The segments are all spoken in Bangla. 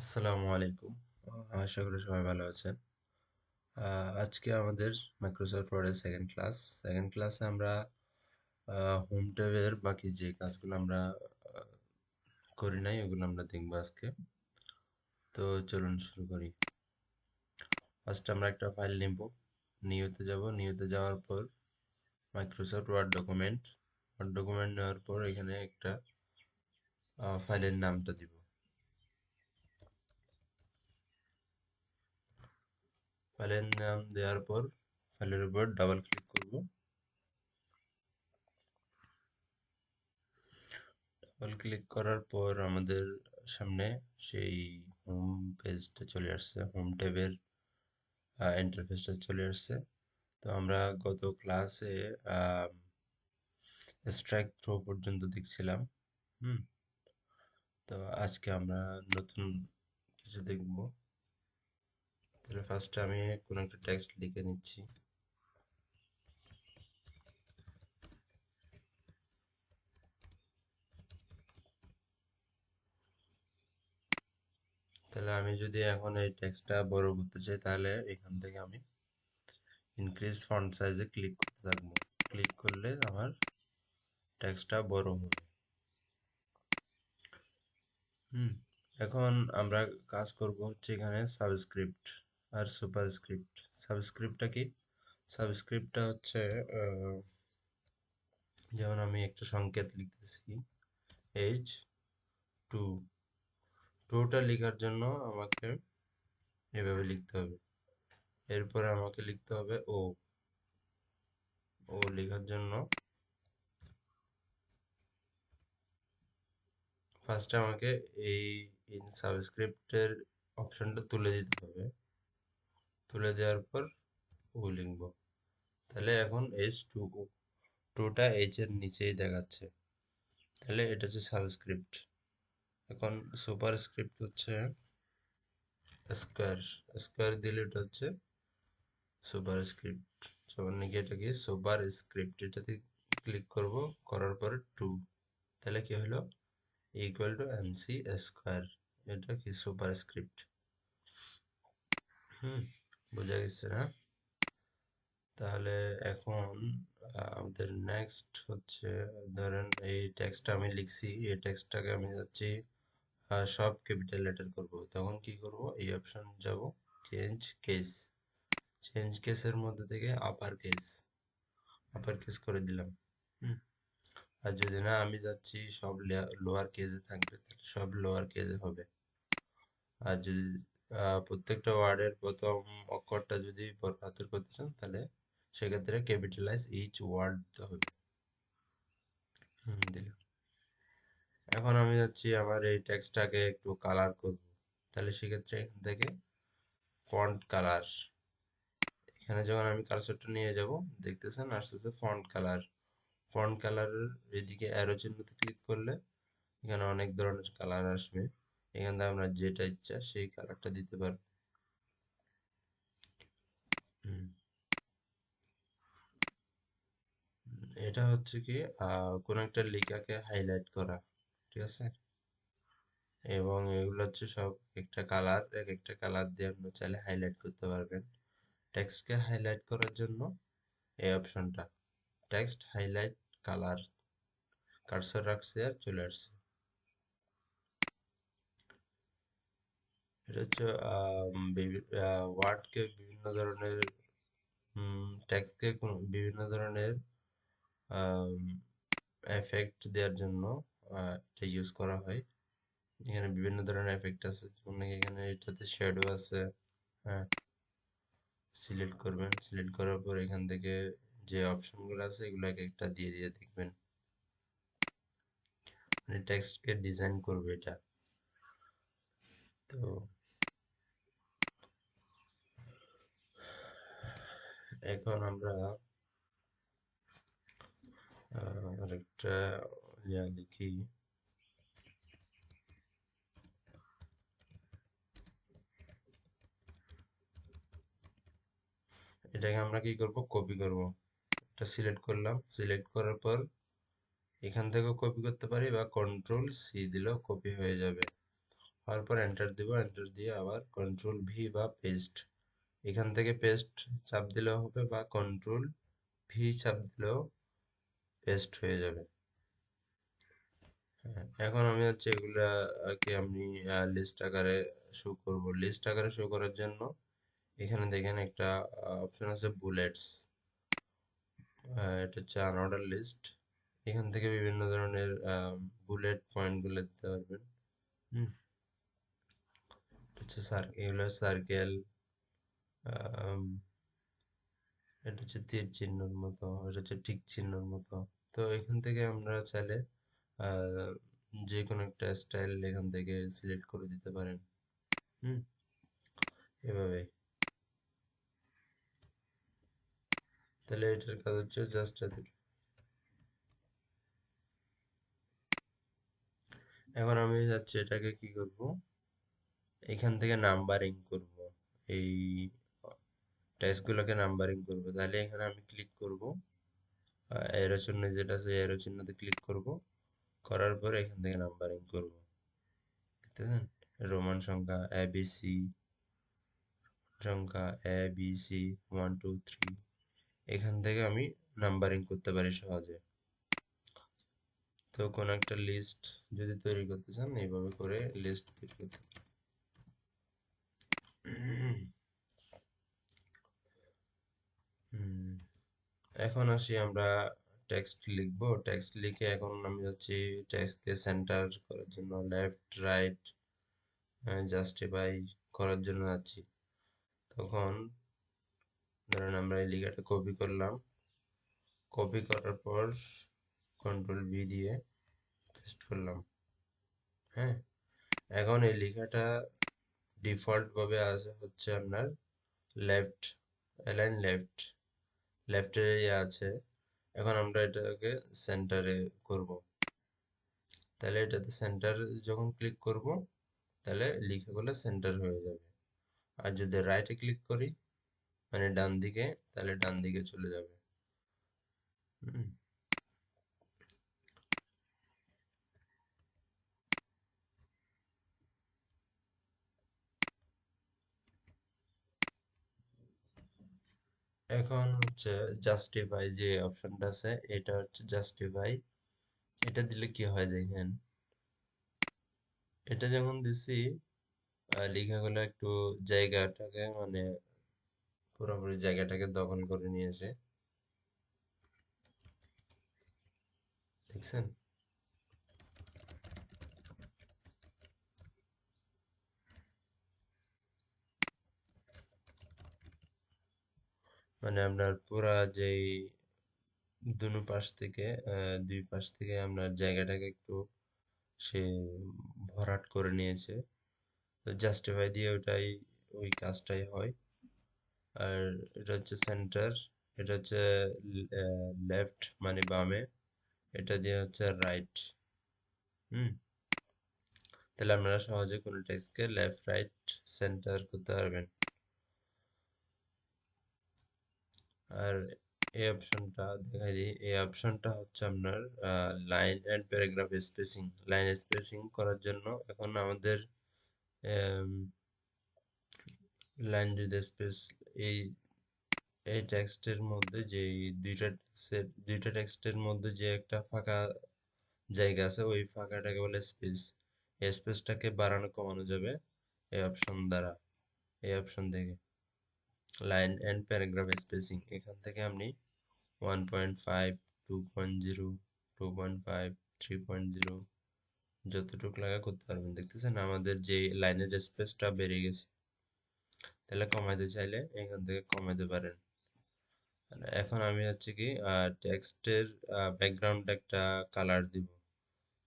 আসসালামু আলাইকুম। আশা করি সবাই ভালো আছেন। আজকে আমাদের মাইক্রোসফট ওয়ার্ডের সেকেন্ড ক্লাসে আমরা হোম ট্যাবের বাকি যে কাজগুলো আমরা আহ, করি নাই ওগুলো আমরা দেখবো আজকে। তো চলুন শুরু করি। ফার্স্ট আমরা একটা ফাইল নিব, নিউতে যাব। নিউতে যাওয়ার পর মাইক্রোসফট ওয়ার্ড ডকুমেন্ট নেওয়ার পর এখানে একটা ফাইলের নামটা দিব। ফাইলের নাম দেওয়ার পর ফাইলের উপর ডাবল ক্লিক করব। ডাবল ক্লিক করার পর আমাদের সামনে সেই হোম পেজটা চলে আসছে, হোম ট্যাবের ইন্টারফেসটা চলে আসছে। তো আমরা গত ক্লাসে স্ট্রাইক থ্রো পর্যন্ত দেখছিলাম। হুম। তো আজকে আমরা নতুন কিছু দেখব। তাহলে ফার্স্টে আমি কোনো একটা টেক্সট লিখে নিচ্ছি। তাহলে আমি যদি এখন এই টেক্সটটা বড় করতে চাই, তাহলে এখান থেকে আমি ইনক্রিজ ফন্ট সাইজে ক্লিক করতে থাকবো। ক্লিক করলে আমার টেক্সটটা বড় হবে। হুম। এখন আমরা কাজ করব হচ্ছে এখানে সাবস্ক্রিপ্ট আর সুপারস্ক্রিপ্ট। সাবস্ক্রিপ্টটা কি? সাবস্ক্রিপ্টটা হচ্ছে যেমন আমি একটা সংকেত লিখতেছি, H2। টুটা লেখার জন্য আমাকে এভাবে লিখতে হবে। এরপরে আমাকে লিখতে হবে ও লেখার জন্য ফার্স্টে আমাকে এই ইন সাবস্ক্রিপ্টের অপশনটা তুলে দিতে হবে। তুলে দেওয়ার পর ও লিখবো। তাহলে এখন H2O, টুটা এইচ এর নিচেই দেখাচ্ছে। তাহলে এটা হচ্ছে সাবস্ক্রিপ্ট। এখন সুপার স্ক্রিপ্ট হচ্ছে স্কোয়ার। স্কোয়ার দিলে এটা হচ্ছে সুপার স্ক্রিপ্ট। যেমন নাকি এটা কি সুপার স্ক্রিপ্ট, এটাতে ক্লিক করব, করার পরে 2। তাহলে কি হলো? Equal to MC square. এটা কি সুপার স্ক্রিপ্ট। হুম, বোঝা গেছে না? তাহলে এখন আমাদের নেক্সট হচ্ছে, ধরেন এই টেক্সটটা আমি লিখছি, এই টেক্সটটাকে আমি যাচ্ছি সব ক্যাপিটাল লেটার করব। তখন কি করব? এই অপশন যাব, চেঞ্জ কেস। চেঞ্জ কেসের মধ্যে থেকে আপার কেস করে দিলাম। হুম। আর যদি না আমি যাচ্ছি সব লোয়ার কেসে থাকবে, তাহলে সব লোয়ার কেসে হবে। আর যদি প্রত্যেকটা ওয়ার্ডের প্রথম অক্ষরটা যদি বড় হাতের করতে চান, তাহলে সেক্ষেত্রে ক্যাপিটালাইজ ইচ ওয়ার্ড দিতে হবে। দিলাম। এখন আমি যাচ্ছি আমার এই টেক্সটটাকে একটু কালার করব। তাহলে সেক্ষেত্রে এখান থেকে ফন্ট কালার, এখানে যখন আমি কার্সরটা নিয়ে যাব, দেখতেছেন আসতেছে ফন্ট কালার। ফন্ট কালারের এদিকে অ্যারো চিহ্নতে ক্লিক করলে এখানে অনেক ধরনের কালার আসবে। এখান থেকে আমরা যেটা ইচ্ছা সেই কালারটা দিতে পারবো। হুম, এটা হচ্ছে কি কোন একটা লেখাকে হাইলাইট করা। ঠিক আছে? এবং এগুলো হচ্ছে সব একটা কালার, এক একটা কালার দিয়ে আপনি চাইলে হাইলাইট করতে পারবেন। টেক্সটকে হাইলাইট করার জন্য এই অপশনটা, টেক্সট হাইলাইট কালার, কার্সর রাখছে আর চলে আসছে। এটা হচ্ছে ওয়ার্ডকে বিভিন্ন ধরনের, টেক্সটকে বিভিন্ন ধরনের এফেক্ট দেওয়ার জন্য এটা ইউজ করা হয়। এখানে বিভিন্ন ধরনের এফেক্ট আছে, যেমন এখানে এটাতে শ্যাডো আছে। হ্যাঁ, সিলেক্ট করবেন, সিলেক্ট করার পর এখান থেকে যে অপশনগুলো আছে এগুলো এক একটা দিয়ে দিয়ে দেখবেন, মানে টেক্সটকে ডিজাইন করবে এটা। তো এখন আমরা আরেকটা লিখি। এটাকে আমরা কি করব? কপি করব। এটা সিলেক্ট করলাম, সিলেক্ট করার পর এখান থেকেও কপি করতে পারি বা কন্ট্রোল সি দিলেও কপি হয়ে যাবে। হওয়ার পর এন্টার দিব, এন্টার দিয়ে আবার কন্ট্রোল ভি বা পেস্ট, এখান থেকে পেস্ট চাপ দিলেও হবে বা কন্ট্রোল ভি চাপ দিলেও পেস্ট হয়ে যাবে। হ্যাঁ, এখন আমি হচ্ছে এগুলাকে আমি লিস্ট আকারে শো করব। লিস্ট আকারে শো করার জন্য এখানে দেখেন একটা অপশন আছে বুলেটস, এটা হচ্ছে আনঅর্ডার লিস্ট। এখান থেকে বিভিন্ন ধরনের বুলেট পয়েন্ট গুলো দিতে পারবেন। হুম, এটা হচ্ছে এগুলো সার্কেল, এটা হচ্ছে তীর চিহ্নর মতো, এটা হচ্ছে টিক চিহ্নর মতো। তো এখান থেকে আমরা চাইলে আহ, যে কোনো একটা স্টাইল এখান থেকে সিলেক্ট করে দিতে পারেন। হুম, এভাবে। তাহলে এটার কাজ হচ্ছে জাস্ট এতটুকু। এখন আমি যাচ্ছি এটাকে কি করব, এখান থেকে নাম্বারিং করব, এই টেক্সট গুলোকে নাম্বারিং করব। তাহলে এখানে আমি ক্লিক করব, এরো চিহ্ন যেটা আছে এরো চিহ্নতে ক্লিক করব, করার পরে এখান থেকে নাম্বারিং করব। দেখতেছেন, রোমান সংখ্যা এ বি সি, সংখ্যা এ বি সি 1 2 3, এখান থেকে আমি নাম্বারিং করতে পারি সহজে। তো কোন একটা লিস্ট যদি তৈরি করতে চান এইভাবে করে লিস্ট তৈরি করতে হুম, এখন আসি আমরা টেক্সট লিখব। টেক্সট লিখে এখন আমি যাচ্ছি টেক্সটকে সেন্টার করার জন্য, লেফট রাইট জাস্টিফাই করার জন্য যাচ্ছি। তখন ধরেন আমরা এই লেখাটা কপি করলাম, কপি করার পর কন্ট্রোল ভি দিয়ে পেস্ট করলাম। হ্যাঁ, এখন এই লেখাটা ডিফল্ট ভাবে আছে হচ্ছে আপনার লেফট, অ্যালাইন লেফট, লেফটে আছে। এখন আমরা এটাকে সেন্টারে করব। তাহলে এটাতে সেন্টার যখন ক্লিক করব তাহলে লেখাগুলো সেন্টার হয়ে যাবে। আর যদি রাইটে ক্লিক করি মানে ডান দিকে, তাহলে ডান দিকে চলে যাবে। হুম, এখন হচ্ছে জাস্টিফাই যে অপশনটা আছে, এটা হচ্ছে জাস্টিফাই। এটা দিলে কি হয় দেখেন, এটা যখন দিছি লেখাগুলো একটু জায়গাটাকে মানে পুরোপুরি জায়গাটাকে দখল করে নিয়েছে, দেখছেন। মানে আপনার পুরা যেই দুনো পাশ থেকে দুই পাশ থেকে আপনার জায়গাটাকে একটু সে ভরাট করে নিয়েছে। তো জাস্টিফাই দিয়ে ওটাই, ওই কাজটাই হয়। আর এটা হচ্ছে সেন্টার, এটা হচ্ছে লেফট মানে বামে, এটা দিয়ে হচ্ছে রাইট। হুম, তাহলে আপনারা সহজে কোনো টেক্সটকে লেফট রাইট সেন্টার করতে পারবেন। আর এই অপশনটা দেখাই দিই, এই অপশনটা হচ্ছে আপনার line and paragraph spacing. Line spacing করার জন্য এখন আমাদের লাইন যদি স্পেস, এই এই টেক্সটের মধ্যে যে দুইটা টেক্সটের মধ্যে যে একটা ফাঁকা জায়গা আছে ওই ফাঁকাটাকে বলে স্পেস। এই স্পেসটাকে বাড়ানো কমানো যাবে এই অপশন দ্বারা, এই অপশন থেকে লাইন অ্যান্ড প্যারাগ্রাফ স্পেসিং। এখান থেকে আপনি 1.5, 2.0, 2.5, 3.0 যতটুকু লাগা করতে পারবেন। দেখতেছেন আমাদের যে লাইনের স্পেসটা বেড়ে গেছে। তাহলে কমাইতে চাইলে এখান থেকে কমাইতে পারেন। আর এখন আমি হচ্ছে কি টেক্সটের ব্যাকগ্রাউন্ড একটা কালার দিব।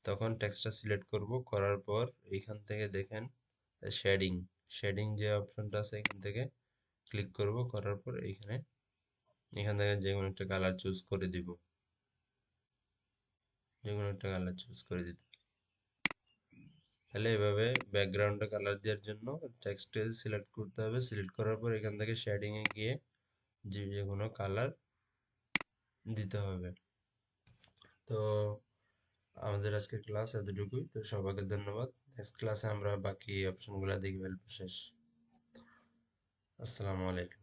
তখন টেক্সটটা সিলেক্ট করব, করার পর এইখান থেকে দেখেন শেডিং, শেডিং যে অপশনটা আছে এখান থেকে ক্লিক করব, করার পর এখান থেকে যে কোনো একটা কালার চুজ করে দিব, যে কোনো একটা কালার চুজ করে দিতে। তাহলে এভাবে ব্যাকগ্রাউন্ডে কালার দেওয়ার জন্য টেক্সটে সিলেক্ট করতে হবে, সিলেক্ট করার পর এখান থেকে শেডিং এ গিয়ে যে কোনো কালার দিতে হবে। তো আমাদের আজকের ক্লাস এতটুকুই। তো সবাইকে ধন্যবাদ। নেক্সট ক্লাসে আমরা বাকি অপশনগুলো দেখে ফেলবো শেষ। আসসালামু আলাইকুম।